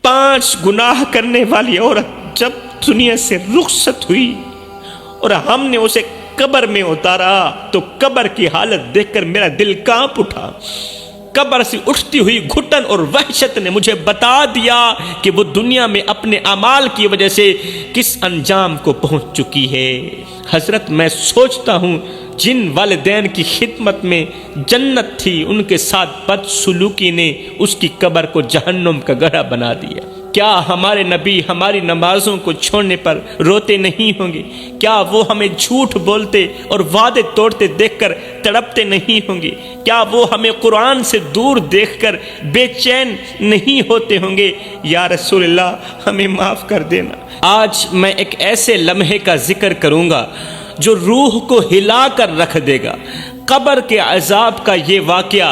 5 گناہ کرنے والی عورت جب دنیا سے رخصت ہوئی اور ہم نے اسے قبر میں اتارا تو قبر کی حالت دیکھ کر میرا دل کانپ اٹھا۔ قبر سے اٹھتی ہوئی گھٹن اور وحشت نے مجھے بتا دیا کہ وہ دنیا میں اپنے اعمال کی وجہ سے کس انجام کو پہنچ چکی ہے۔ حضرت میں سوچتا ہوں جن والدین کی خدمت میں جنت تھی ان کے ساتھ بدسلوکی نے اس کی قبر کو جہنم کا گڑھا بنا دیا۔ کیا ہمارے نبی ہماری نمازوں کو چھوڑنے پر روتے نہیں ہوں گے؟ کیا وہ ہمیں جھوٹ بولتے اور وعدے توڑتے دیکھ کر تڑپتے نہیں ہوں گے؟ کیا وہ ہمیں قرآن سے دور دیکھ کر بے چین نہیں ہوتے ہوں گے؟ یا رسول اللہ ہمیں معاف کر دینا۔ آج میں ایک ایسے لمحے کا ذکر کروں گا جو روح کو ہلا کر رکھ دے گا۔ قبر کے عذاب کا یہ واقعہ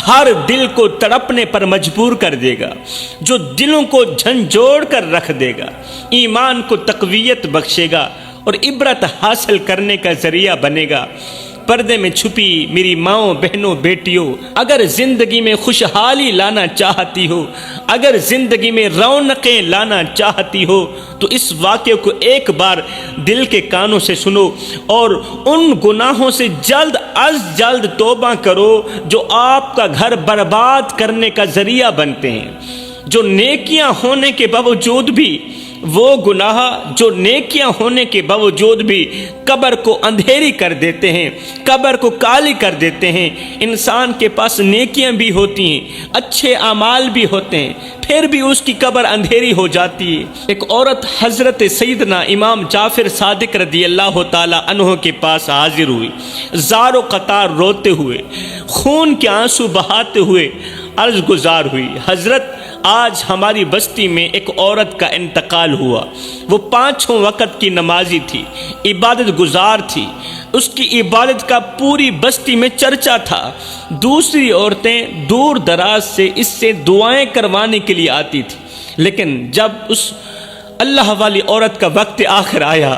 ہر دل کو تڑپنے پر مجبور کر دے گا، جو دلوں کو جھنجھوڑ کر رکھ دے گا، ایمان کو تقویت بخشے گا اور عبرت حاصل کرنے کا ذریعہ بنے گا۔ پردے میں چھپی میری ماؤں، بہنوں، بیٹیوں، اگر زندگی میں خوشحالی لانا چاہتی ہو، اگر زندگی میں رونقیں لانا چاہتی ہو تو اس واقعے کو ایک بار دل کے کانوں سے سنو اور ان گناہوں سے جلد از جلد توبہ کرو جو آپ کا گھر برباد کرنے کا ذریعہ بنتے ہیں۔ جو نیکیاں ہونے کے باوجود بھی وہ گناہ جو نیکیاں ہونے کے باوجود بھی قبر کو اندھیری کر دیتے ہیں، قبر کو کالی کر دیتے ہیں۔ انسان کے پاس نیکیاں بھی ہوتی ہیں، اچھے اعمال بھی ہوتے ہیں، پھر بھی اس کی قبر اندھیری ہو جاتی ہے۔ ایک عورت حضرت سیدنا امام جعفر صادق رضی اللہ تعالی عنہ کے پاس حاضر ہوئی، زار و قطار روتے ہوئے، خون کے آنسو بہاتے ہوئے عرض گزار ہوئی، حضرت آج ہماری بستی میں ایک عورت کا انتقال ہوا۔ وہ 5 وقت کی نمازی تھی، عبادت گزار تھی، اس کی عبادت کا پوری بستی میں چرچا تھا۔ دوسری عورتیں دور دراز سے اس سے دعائیں کروانے کے لیے آتی تھی، لیکن جب اس اللہ والی عورت کا وقت آخر آیا،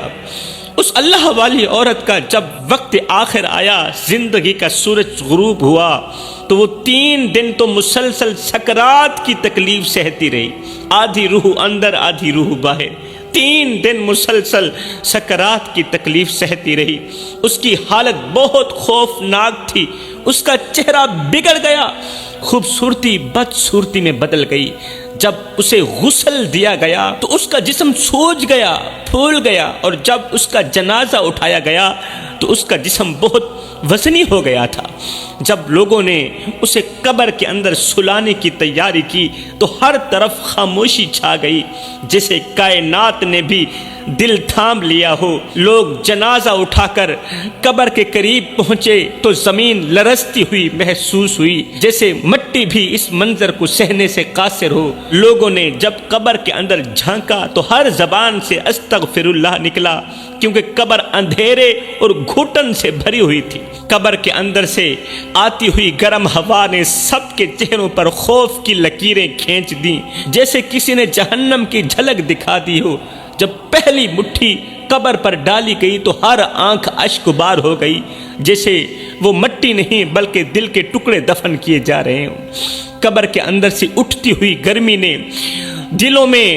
اس اللہ والی عورت کا جب وقت آخر آیا، زندگی کا سورج غروب ہوا تو وہ 3 دن تو مسلسل سکرات کی تکلیف سہتی رہی، آدھی روح اندر آدھی روح باہر، 3 دن مسلسل سکرات کی تکلیف سہتی رہی۔ اس کی حالت بہت خوفناک تھی، اس کا چہرہ بگڑ گیا، خوبصورتی بدصورتی میں بدل گئی۔ جب اسے غسل دیا گیا تو اس کا جسم سوج گیا، پھول گیا، اور جب اس کا جنازہ اٹھایا گیا تو اس کا جسم بہت وزنی ہو گیا تھا۔ جب لوگوں نے اسے قبر کے اندر سلانے کی تیاری کی تو ہر طرف خاموشی چھا گئی، جیسے کائنات نے بھی دل تھام لیا ہو۔ لوگ جنازہ اٹھا کر قبر کے قریب پہنچے تو زمین لرزتی ہوئی محسوس ہوئی، جیسے مٹی بھی اس منظر کو سہنے سے قاصر ہو۔ لوگوں نے جب قبر کے اندر جھانکا تو ہر زبان سے استغفر اللہ نکلا، کیونکہ قبر اندھیرے اور گھٹن سے بھری ہوئی تھی۔ قبر کے اندر سے آتی ہوئی گرم ہوا نے سب کے چہروں پر خوف کی لکیریں کھینچ دیں، جیسے کسی نے جہنم کی جھلک دکھا دی ہو۔ جب پہلی مٹھی قبر پر ڈالی گئی تو ہر آنکھ اشک بار ہو گئی، جیسے وہ مٹی نہیں بلکہ دل کے ٹکڑے دفن کیے جا رہے ہوں۔ قبر کے اندر سے اٹھتی ہوئی گرمی نے دلوں میں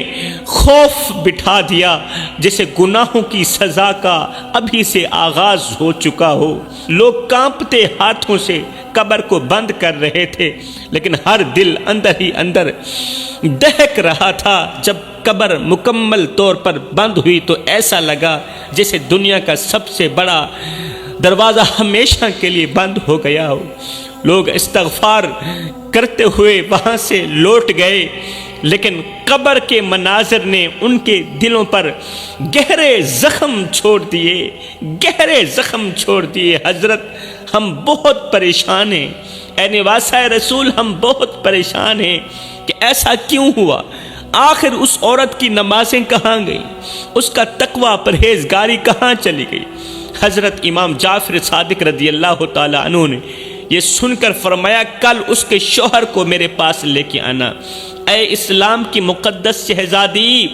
خوف بٹھا دیا، جیسے گناہوں کی سزا کا ابھی سے آغاز ہو چکا ہو۔ لوگ کانپتے ہاتھوں سے قبر کو بند کر رہے تھے، لیکن ہر دل اندر ہی اندر دہک رہا تھا۔ جب قبر مکمل طور پر بند ہوئی تو ایسا لگا جیسے دنیا کا سب سے بڑا دروازہ ہمیشہ کے لیے بند ہو گیا ہو۔ لوگ استغفار کرتے ہوئے وہاں سے لوٹ گئے، لیکن قبر کے مناظر نے ان کے دلوں پر گہرے زخم چھوڑ دیے، گہرے زخم چھوڑ دیے۔ حضرت ہم بہت پریشان ہیں، اے نواسہ رسول ہم بہت پریشان ہیں کہ ایسا کیوں ہوا؟ آخر اس عورت کی نمازیں کہاں گئیں؟ اس کا تقوی پرہیزگاری کہاں چلی گئی؟ حضرت امام جعفر صادق رضی اللہ تعالی عنہ نے یہ سن کر فرمایا، کل اس کے شوہر کو میرے پاس لے کے آنا۔ اے اسلام کی مقدس شہزادی،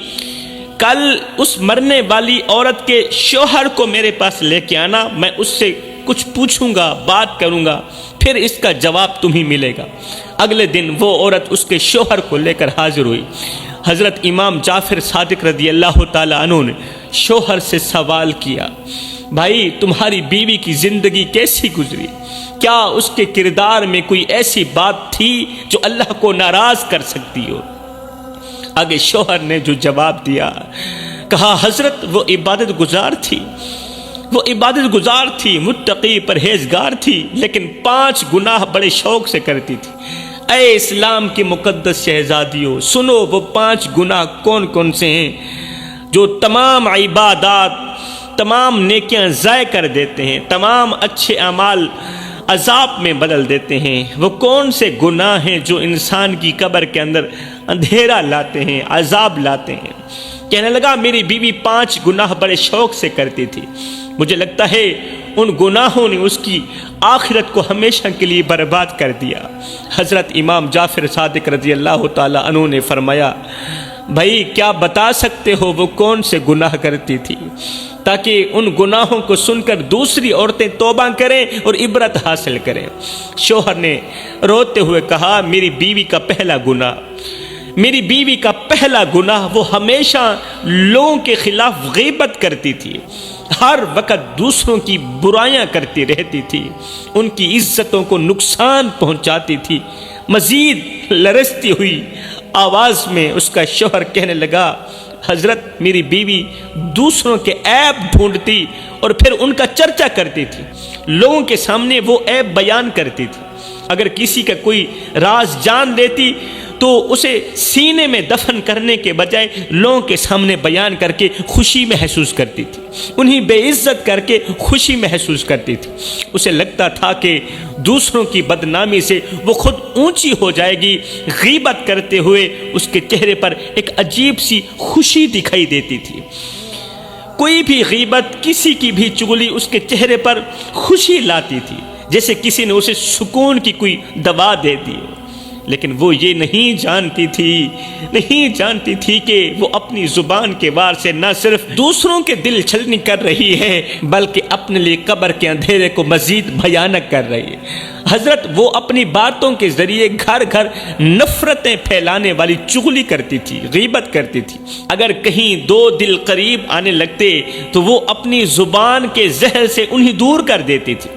کل اس مرنے والی عورت کے شوہر کو میرے پاس لے کے آنا، میں اس سے کچھ پوچھوں گا، بات کروں گا، پھر اس کا جواب تمہیں ملے گا۔ اگلے دن وہ عورت اس کے شوہر کو لے کر حاضر ہوئی۔ حضرت امام جعفر صادق رضی اللہ تعالیٰ عنہ نے شوہر سے سوال کیا، بھائی تمہاری بیوی کی زندگی کیسی گزری؟ کیا اس کے کردار میں کوئی ایسی بات تھی جو اللہ کو ناراض کر سکتی ہو؟ آگے شوہر نے جو جواب دیا، کہا حضرت وہ عبادت گزار تھی، متقی پرہیزگار تھی، لیکن 5 گناہ بڑے شوق سے کرتی تھی۔ اے اسلام کی مقدس شہزادیوں، سنو وہ 5 گناہ کون کون سے ہیں جو تمام عبادات، تمام نیکیاں ضائع کر دیتے ہیں، تمام اچھے اعمال عذاب میں بدل دیتے ہیں۔ وہ کون سے گناہ ہیں جو انسان کی قبر کے اندر اندھیرا لاتے ہیں، عذاب لاتے ہیں؟ کہنے لگا میری بیوی 5 گناہ بڑے شوق سے کرتی تھی، مجھے لگتا ہے ان گناہوں نے اس کی آخرت کو ہمیشہ کے لیے برباد کر دیا۔ حضرت امام جعفر صادق رضی اللہ تعالیٰ عنہ نے فرمایا، بھائی کیا بتا سکتے ہو وہ کون سے گناہ کرتی تھی، تاکہ ان گناہوں کو سن کر دوسری عورتیں توبہ کریں اور عبرت حاصل کریں؟ شوہر نے روتے ہوئے کہا، میری بیوی کا پہلا گناہ وہ ہمیشہ لوگوں کے خلاف غیبت کرتی تھی، ہر وقت دوسروں کی برائیاں کرتی رہتی تھی، ان کی عزتوں کو نقصان پہنچاتی تھی۔ مزید لرزتی ہوئی آواز میں اس کا شوہر کہنے لگا، حضرت میری بیوی دوسروں کے عیب ڈھونڈتی اور پھر ان کا چرچا کرتی تھی، لوگوں کے سامنے وہ عیب بیان کرتی تھی۔ اگر کسی کا کوئی راز جان لیتی تو اسے سینے میں دفن کرنے کے بجائے لوگوں کے سامنے بیان کر کے خوشی محسوس کرتی تھی، انہیں بے عزت کر کے خوشی محسوس کرتی تھی۔ اسے لگتا تھا کہ دوسروں کی بدنامی سے وہ خود اونچی ہو جائے گی۔ غیبت کرتے ہوئے اس کے چہرے پر ایک عجیب سی خوشی دکھائی دیتی تھی۔ کوئی بھی غیبت، کسی کی بھی چغلی اس کے چہرے پر خوشی لاتی تھی، جیسے کسی نے اسے سکون کی کوئی دوا دے دی۔ لیکن وہ یہ نہیں جانتی تھی کہ وہ اپنی زبان کے وار سے نہ صرف دوسروں کے دل چھلنی کر رہی ہے، بلکہ اپنے لیے قبر کے اندھیرے کو مزید بھیانک کر رہی ہے۔ حضرت وہ اپنی باتوں کے ذریعے گھر گھر نفرتیں پھیلانے والی چغلی کرتی تھی، غیبت کرتی تھی۔ اگر کہیں 2 دل قریب آنے لگتے تو وہ اپنی زبان کے زہر سے انہیں دور کر دیتی تھی۔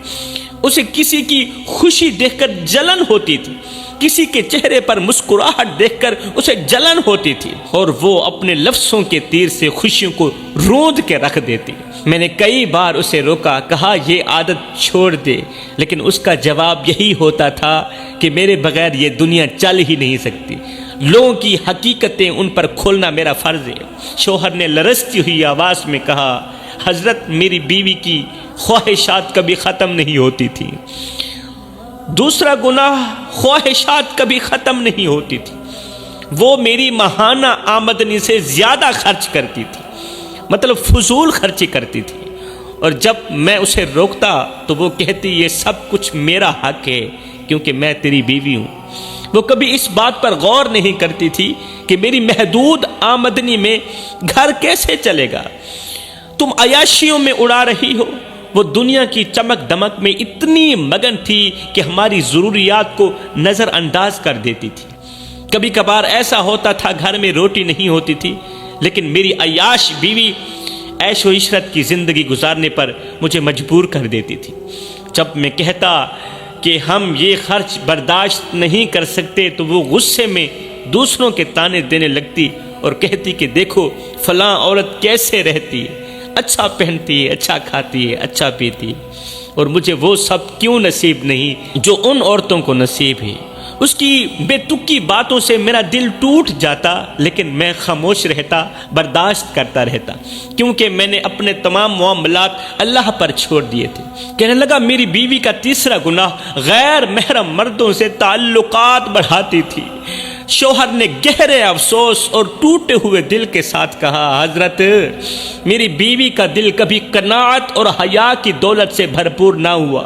اسے کسی کی خوشی دیکھ کر جلن ہوتی تھی، کسی کے چہرے پر مسکراہٹ دیکھ کر اسے جلن ہوتی تھی، اور وہ اپنے لفظوں کے تیر سے خوشیوں کو روند کے رکھ دیتی۔ میں نے کئی بار اسے روکا، کہا یہ عادت چھوڑ دے، لیکن اس کا جواب یہی ہوتا تھا کہ میرے بغیر یہ دنیا چل ہی نہیں سکتی، لوگوں کی حقیقتیں ان پر کھولنا میرا فرض ہے۔ شوہر نے لرزتی ہوئی آواز میں کہا، حضرت میری بیوی کی خواہشات کبھی ختم نہیں ہوتی تھی۔ دوسرا گناہ، خواہشات کبھی ختم نہیں ہوتی تھی۔ وہ میری ماہانہ آمدنی سے زیادہ خرچ کرتی تھی، مطلب فضول خرچی کرتی تھی، اور جب میں اسے روکتا تو وہ کہتی یہ سب کچھ میرا حق ہے کیونکہ میں تیری بیوی ہوں۔ وہ کبھی اس بات پر غور نہیں کرتی تھی کہ میری محدود آمدنی میں گھر کیسے چلے گا۔ تم عیاشیوں میں اڑا رہی ہو۔ وہ دنیا کی چمک دمک میں اتنی مگن تھی کہ ہماری ضروریات کو نظر انداز کر دیتی تھی۔ کبھی کبھار ایسا ہوتا تھا گھر میں روٹی نہیں ہوتی تھی، لیکن میری عیاش بیوی عیش و عشرت کی زندگی گزارنے پر مجھے مجبور کر دیتی تھی۔ جب میں کہتا کہ ہم یہ خرچ برداشت نہیں کر سکتے تو وہ غصے میں دوسروں کے تانے دینے لگتی اور کہتی کہ دیکھو فلاں عورت کیسے رہتی ہے، اچھا پہنتی ہے، اچھا کھاتی ہے، اچھا پیتی ہے، اور مجھے وہ سب کیوں نصیب نہیں جو ان عورتوں کو نصیب ہے۔ اس کی بے تکی باتوں سے میرا دل ٹوٹ جاتا، لیکن میں خاموش رہتا، برداشت کرتا رہتا، کیونکہ میں نے اپنے تمام معاملات اللہ پر چھوڑ دیے تھے۔ کہنے لگا میری بیوی کا تیسرا گناہ غیر محرم مردوں سے تعلقات بڑھاتی تھی۔ شوہر نے گہرے افسوس اور ٹوٹے ہوئے دل کے ساتھ کہا، حضرت میری بیوی کا دل کبھی قناعت اور حیا کی دولت سے بھرپور نہ ہوا۔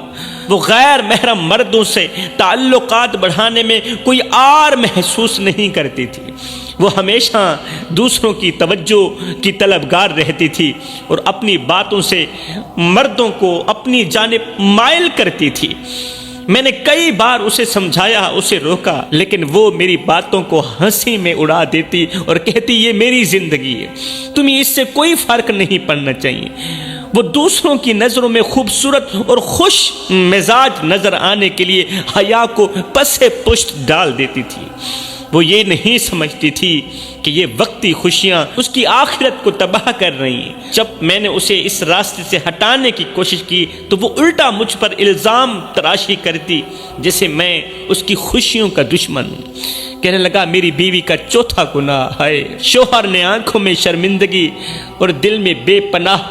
وہ غیر محرم مردوں سے تعلقات بڑھانے میں کوئی آر محسوس نہیں کرتی تھی۔ وہ ہمیشہ دوسروں کی توجہ کی طلبگار رہتی تھی اور اپنی باتوں سے مردوں کو اپنی جانب مائل کرتی تھی۔ میں نے کئی بار اسے سمجھایا، اسے روکا، لیکن وہ میری باتوں کو ہنسی میں اڑا دیتی اور کہتی یہ میری زندگی ہے، تمہیں اس سے کوئی فرق نہیں پڑنا چاہیے۔ وہ دوسروں کی نظروں میں خوبصورت اور خوش مزاج نظر آنے کے لیے حیا کو پسے پشت ڈال دیتی تھی۔ وہ یہ نہیں سمجھتی تھی کہ یہ وقتی خوشیاں اس کی آخرت کو تباہ کر رہی ہیں۔ جب میں نے اسے اس راستے سے ہٹانے کی کوشش کی تو وہ الٹا مجھ پر الزام تراشی کرتی جیسے میں اس کی خوشیوں کا دشمن ہوں۔ کہنے لگا میری بیوی کا چوتھا گناہ ہے۔ شوہر نے آنکھوں میں شرمندگی اور دل میں بے پناہ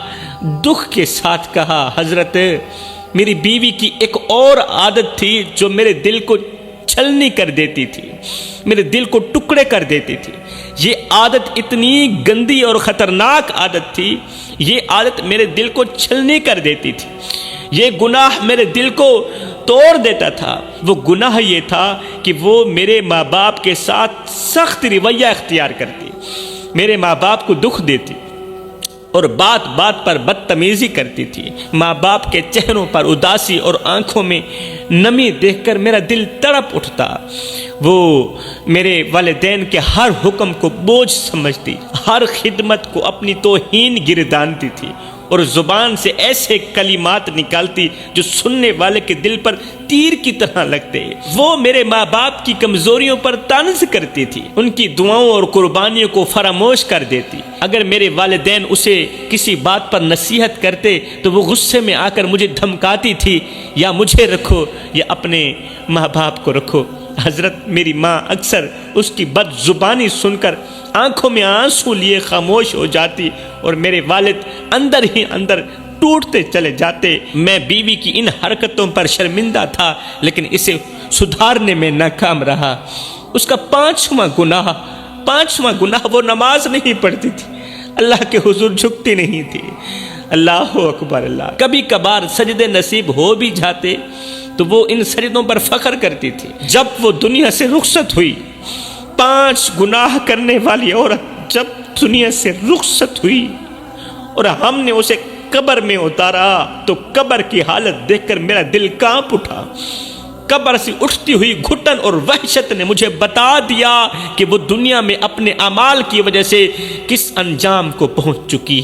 دکھ کے ساتھ کہا، حضرت میری بیوی کی ایک اور عادت تھی جو میرے دل کو چھلنی کر دیتی تھی، میرے دل کو ٹکڑے کر دیتی تھی۔ یہ عادت اتنی گندی اور خطرناک عادت تھی، یہ عادت میرے دل کو چھلنی کر دیتی تھی، یہ گناہ میرے دل کو توڑ دیتا تھا۔ وہ گناہ یہ تھا کہ وہ میرے ماں باپ کے ساتھ سخت رویہ اختیار کرتی، میرے ماں باپ کو دکھ دیتی اور بات بات پر بدتمیزی کرتی تھی۔ ماں باپ کے چہروں پر اداسی اور آنکھوں میں نمی دیکھ کر میرا دل تڑپ اٹھتا۔ وہ میرے والدین کے ہر حکم کو بوجھ سمجھتی، ہر خدمت کو اپنی توہین گردانتی تھی اور زبان سے ایسے کلمات نکالتی جو سننے والے کے دل پر تیر کی طرح لگتے۔ وہ میرے ماں باپ کی کمزوریوں پر طنز کرتی تھی، ان کی دعاؤں اور قربانیوں کو فراموش کر دیتی۔ اگر میرے والدین اسے کسی بات پر نصیحت کرتے تو وہ غصے میں آ کر مجھے دھمکاتی تھی، یا مجھے رکھو یا اپنے ماں باپ کو رکھو۔ حضرت میری ماں اکثر اس کی بد زبانی سن کر آنکھوں میں آنسو لیے خاموش ہو جاتی اور میرے والد اندر ہی اندر ٹوٹتے چلے جاتے۔ میں بیوی کی ان حرکتوں پر شرمندہ تھا لیکن اسے سدھارنے میں ناکام رہا۔ اس کا پانچواں گناہ وہ نماز نہیں پڑھتی تھی، اللہ کے حضور جھکتی نہیں تھی۔ اللہ اکبر اللہ۔ کبھی کبھار سجدے نصیب ہو بھی جاتے تو وہ ان سجدوں پر فخر کرتی تھی۔ جب وہ دنیا سے رخصت ہوئی، 5 گناہ کرنے والی عورت جب دنیا سے رخصت ہوئی اور ہم نے اسے قبر میں اتارا تو قبر کی حالت دیکھ کر میرا دل کانپ اٹھا۔ قبر سے اٹھتی ہوئی گھٹن اور وحشت نے مجھے بتا دیا کہ وہ دنیا میں اپنے اعمال کی وجہ سے کس انجام کو پہنچ چکی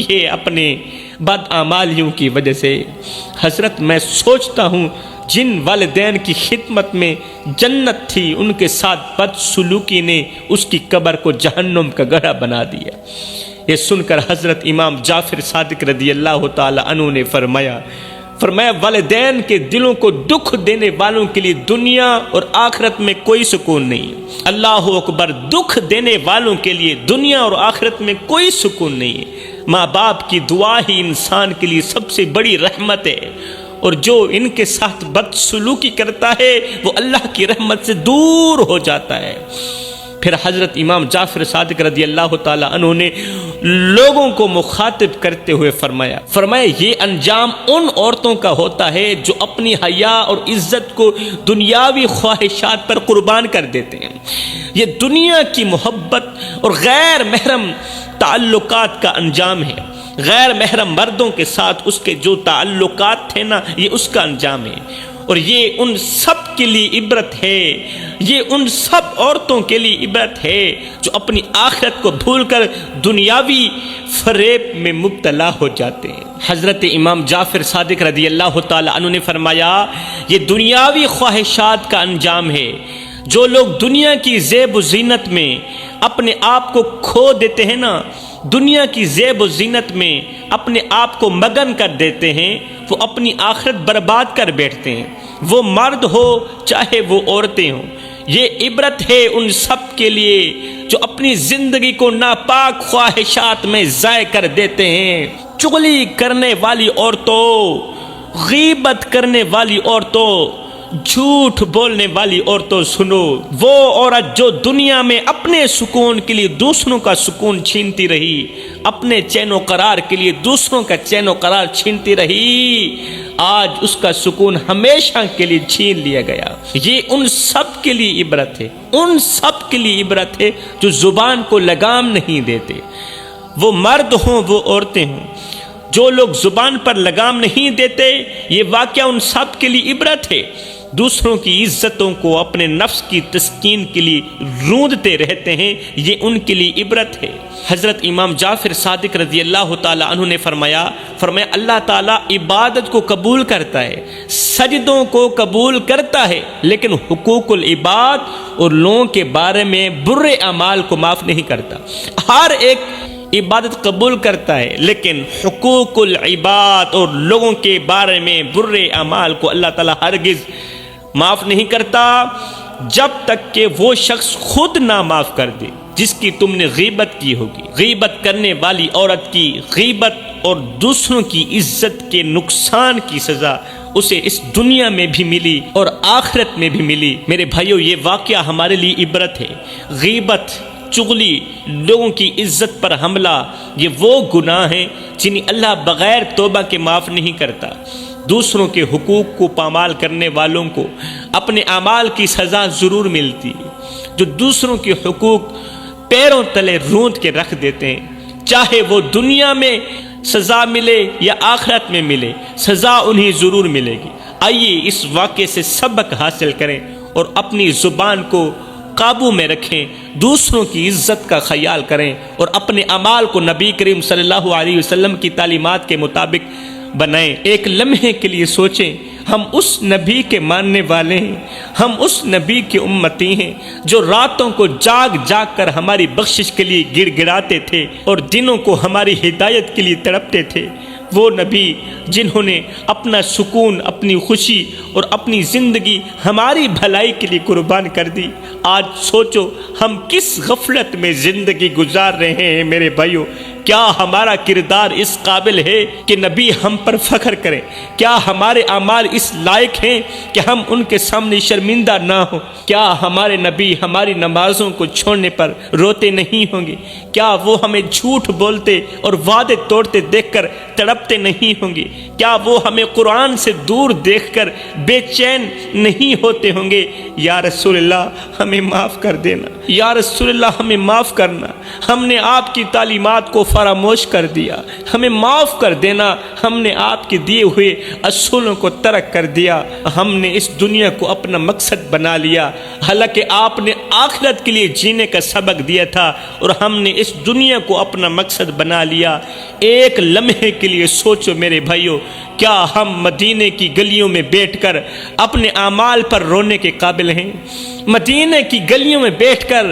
ہے، اپنے بدعمالیوں کی وجہ سے۔ حضرت میں سوچتا ہوں جن والدین کی خدمت میں جنت تھی ان کے ساتھ بدسلوکی نے اس کی قبر کو جہنم کا گڑھا بنا دیا۔ یہ سن کر حضرت امام جعفر صادق رضی اللہ تعالی عنہ نے فرمایا والدین کے دلوں کو دکھ دینے والوں کے لیے دنیا اور آخرت میں کوئی سکون نہیں۔ اللہ اکبر۔ دکھ دینے والوں کے لیے دنیا اور آخرت میں کوئی سکون نہیں ہے۔ ماں باپ کی دعا ہی انسان کے لیے سب سے بڑی رحمت ہے، اور جو ان کے ساتھ بدسلوکی کرتا ہے وہ اللہ کی رحمت سے دور ہو جاتا ہے۔ پھر حضرت امام جعفر صادق رضی اللہ تعالی عنہ نے لوگوں کو مخاطب کرتے ہوئے فرمایا یہ انجام ان عورتوں کا ہوتا ہے جو اپنی حیا اور عزت کو دنیاوی خواہشات پر قربان کر دیتے ہیں۔ یہ دنیا کی محبت اور غیر محرم تعلقات کا انجام ہے۔ غیر محرم مردوں کے ساتھ اس کے جو تعلقات تھے نا، یہ اس کا انجام ہے، اور یہ ان سب کے لیے عبرت ہے، یہ ان سب عورتوں کے لیے عبرت ہے جو اپنی آخرت کو بھول کر دنیاوی فریب میں مبتلا ہو جاتے ہیں۔ حضرت امام جعفر صادق رضی اللہ تعالی عنہ نے فرمایا یہ دنیاوی خواہشات کا انجام ہے۔ جو لوگ دنیا کی زیب و زینت میں اپنے آپ کو کھو دیتے ہیں نا، دنیا کی زیب و زینت میں اپنے آپ کو مگن کر دیتے ہیں، وہ اپنی آخرت برباد کر بیٹھتے ہیں، وہ مرد ہو چاہے وہ عورتیں ہوں۔ یہ عبرت ہے ان سب کے لیے جو اپنی زندگی کو ناپاک خواہشات میں ضائع کر دیتے ہیں۔ چغلی کرنے والی عورتوں، غیبت کرنے والی عورتوں، جھوٹ بولنے والی عورتوں سنو، وہ عورت جو دنیا میں اپنے سکون کے لیے دوسروں کا سکون چھینتی رہی، اپنے چین و قرار کے لیے دوسروں کا چین و قرار چھینتی رہی، آج اس کا سکون ہمیشہ کے لیے چھین لیا گیا۔ یہ ان سب کے لیے عبرت ہے، ان سب کے لیے عبرت ہے جو زبان کو لگام نہیں دیتے، وہ مرد ہوں وہ عورتیں ہوں، جو لوگ زبان پر لگام نہیں دیتے، یہ واقعہ ان سب کے لیے عبرت ہے۔ دوسروں کی عزتوں کو اپنے نفس کی تسکین کے لیے روندتے رہتے ہیں، یہ ان کے لیے عبرت ہے۔ حضرت امام جعفر صادق رضی اللہ تعالیٰ عنہ نے فرمایا اللہ تعالیٰ عبادت کو قبول کرتا ہے، سجدوں کو قبول کرتا ہے، لیکن حقوق العباد اور لوگوں کے بارے میں برے اعمال کو معاف نہیں کرتا۔ ہر ایک عبادت قبول کرتا ہے، لیکن حقوق العباد اور لوگوں کے بارے میں برے اعمال کو اللہ تعالیٰ ہرگز معاف نہیں کرتا جب تک کہ وہ شخص خود نہ معاف کر دے جس کی تم نے غیبت کی ہوگی۔ غیبت کرنے والی عورت کی غیبت اور دوسروں کی عزت کے نقصان کی سزا اسے اس دنیا میں بھی ملی اور آخرت میں بھی ملی۔ میرے بھائیو، یہ واقعہ ہمارے لیے عبرت ہے۔ غیبت، چغلی، لوگوں کی عزت پر حملہ، یہ وہ گناہ ہیں جنہیں اللہ بغیر توبہ کے معاف نہیں کرتا۔ دوسروں کے حقوق کو پامال کرنے والوں کو اپنے اعمال کی سزا ضرور ملتی ہے۔ جو دوسروں کے حقوق پیروں تلے روند کے رکھ دیتے ہیں، چاہے وہ دنیا میں سزا ملے یا آخرت میں ملے، سزا انہیں ضرور ملے گی۔ آئیے اس واقعے سے سبق حاصل کریں اور اپنی زبان کو قابو میں رکھیں، دوسروں کی عزت کا خیال کریں اور اپنے اعمال کو نبی کریم صلی اللہ علیہ وسلم کی تعلیمات کے مطابق بنائیں۔ ایک لمحے کے لیے سوچیں، ہم اس نبی کے ماننے والے ہیں، ہم اس نبی کے امتی ہیں جو راتوں کو جاگ جاگ کر ہماری بخشش کے لیے گڑ گڑاتے تھے اور دنوں کو ہماری ہدایت کے لیے تڑپتے تھے۔ وہ نبی جنہوں نے اپنا سکون، اپنی خوشی اور اپنی زندگی ہماری بھلائی کے لیے قربان کر دی۔ آج سوچو ہم کس غفلت میں زندگی گزار رہے ہیں میرے بھائیو۔ کیا ہمارا کردار اس قابل ہے کہ نبی ہم پر فخر کریں؟ کیا ہمارے اعمال اس لائق ہیں کہ ہم ان کے سامنے شرمندہ نہ ہوں؟ کیا ہمارے نبی ہماری نمازوں کو چھوڑنے پر روتے نہیں ہوں گے؟ کیا وہ ہمیں جھوٹ بولتے اور وعدے توڑتے دیکھ کر تڑپتے نہیں ہوں گے؟ کیا وہ ہمیں قرآن سے دور دیکھ کر بے چین نہیں ہوتے ہوں گے؟ یا رسول اللہ ہمیں معاف کر دینا، یا رسول اللہ ہمیں معاف کرنا، ہم نے آپ کی تعلیمات کو فراموش کر دیا، ہمیں معاف کر دینا، ہم نے آپ کے دیے ہوئے اصولوں کو ترک کر دیا، ہم نے اس دنیا کو اپنا مقصد بنا لیا، حالانکہ آپ نے آخرت کے لیے جینے کا سبق دیا تھا اور ہم نے اس دنیا کو اپنا مقصد بنا لیا۔ ایک لمحے کے لیے سوچو میرے بھائیو، کیا ہم مدینے کی گلیوں میں بیٹھ کر اپنے اعمال پر رونے کے قابل ہیں؟ مدینے کی گلیوں میں بیٹھ کر،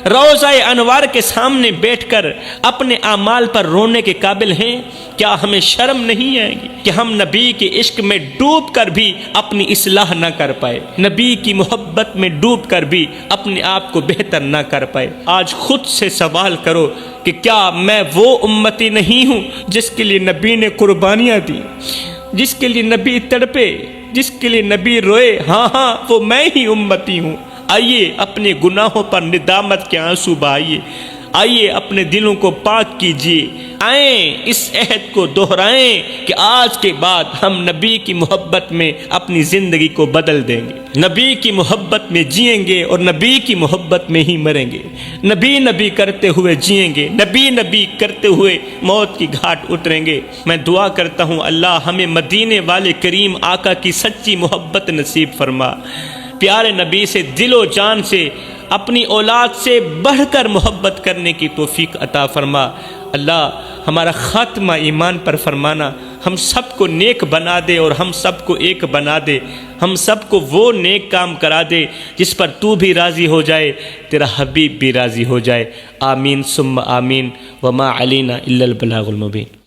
روضہ انوار کے سامنے بیٹھ کر اپنے اعمال پر رونے کے قابل ہیں؟ کیا ہمیں شرم نہیں آئے گی کہ ہم نبی کے عشق میں ڈوب کر بھی اپنی اصلاح نہ کر پائے، نبی کی محبت میں ڈوب کر بھی اپنے آپ کو بہتر نہ کر پائے؟ آج خود سے سوال کرو کہ کیا میں وہ امتی نہیں ہوں جس کے لیے نبی نے قربانیاں دی، جس کے لیے نبی تڑپے، جس کے لیے نبی روئے؟ ہاں وہ میں ہی امتی ہوں۔ آئیے اپنے گناہوں پر ندامت کے آنسو بہائیے، آئیے اپنے دلوں کو پاک کیجیے، آئیں اس عہد کو دہرائیں کہ آج کے بعد ہم نبی کی محبت میں اپنی زندگی کو بدل دیں گے، نبی کی محبت میں جئیں گے اور نبی کی محبت میں ہی مریں گے، نبی نبی کرتے ہوئے جئیں گے، نبی نبی کرتے ہوئے موت کی گھاٹ اتریں گے۔ میں دعا کرتا ہوں اللہ ہمیں مدینے والے کریم آقا کی سچی محبت نصیب فرما، پیارے نبی سے دل و جان سے، اپنی اولاد سے بڑھ کر محبت کرنے کی توفیق عطا فرما۔ اللہ ہمارا خاتمہ ایمان پر فرمانا، ہم سب کو نیک بنا دے اور ہم سب کو ایک بنا دے، ہم سب کو وہ نیک کام کرا دے جس پر تو بھی راضی ہو جائے، تیرا حبیب بھی راضی ہو جائے۔ آمین ثم آمین، وما علینا الا البلاغ المبین۔